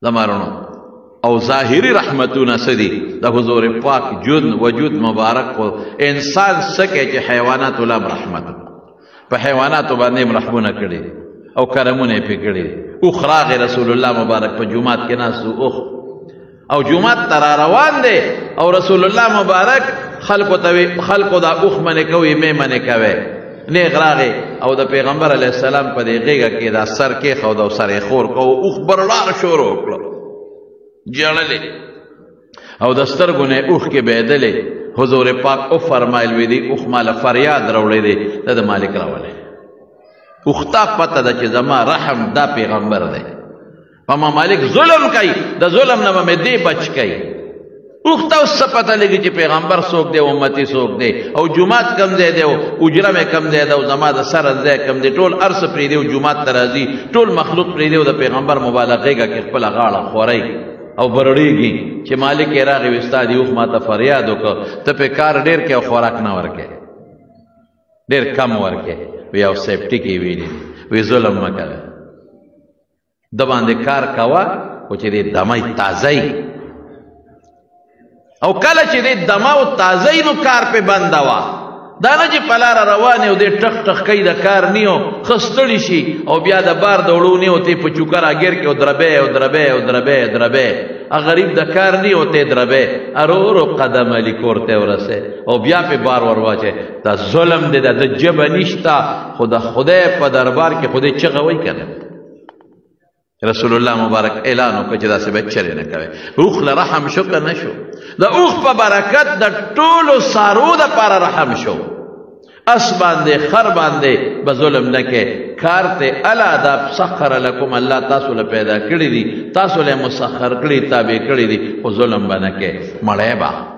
زمارونو او ظاهری رحمتونه سدي د حضور پاک جود وجود مبارک کو انسان سکه چې حیوانات ولهم رحمت په حیوانات باندې رحمونه کړي او کرمونه پې کړي او خراغ رسول الله مبارک په جمعات کې ناس او جمعات تر روان دي او رسول الله مبارک خلقو دا اوخ منې کوي مې منې کوي نیغ راغی او د پیغمبر علیه السلام په دې غېږه کې دا سر کېښود او سر یې خور کو اوښ برلار شروع کړه ژړلې او د سترګو نه اوښ کې بهېدلې حضور پاک وفرمایل وی دي اوښ ماله فریاد راوړی دی د د مالک راولی اوښ ته پته ده چې زما رحم دا پیغمبر دی په ما مالک ظلم کوي د ظلم نه به مې دې بچ کوي اوښ ته اوس څه پته لګي چې پیغمبر څوک دی امتي څوک دی او جومات کم ځای دی او اجره مې کم ځای ده او زما د سر ځای کم دی ټول هر څه پرېږدي او جومات ته راځي ټول مخلوق پرېږدي او د پیغمبر مبارک غېږه کې خپله غاړه خورئ او برړېږي چې مالک یې راغی وي ستا دې اوښ ما ته فریاد وکړه ته پې کار ډېر کې او خوراک نه ورکې ډېر کم ورکې وی او سیفټي کې ویلي وی ظلم مه کوه د باندې کار کوه خو چې دې دمی تازه او کله چې دې دمه او تازه نو کار پې بنده وه دا نه چې په لاره روان او دې ټخ ټخ کوي د کار نی او ښه ستړي شي او بیا د بار د وړو نی او ته په چوکه راګیر کې او دربې او دربې او دربې دربې غریب د کار نی او ته دربې ارو ورو قدم علی کور ته ورسې او بیا په بار ور واچې دا ظلم دی د جبه نشته خو د خدای په دربار کې خدای چغه وایي که نه رسول الله مبارک اعلان وکړه چې داسې به چرې نه کوي اوښ له رحم شو که نه شو د اوښ په برکت د ټولو څارو دپاره رحم شو اس باندې خر باندې به ظلم نه کې کار ته الا دا سخر لکم الله تاسو له پیدا کړي دي تاسو له مسخر کړي تابع کړي دي خو ظلم به نه کې مړی به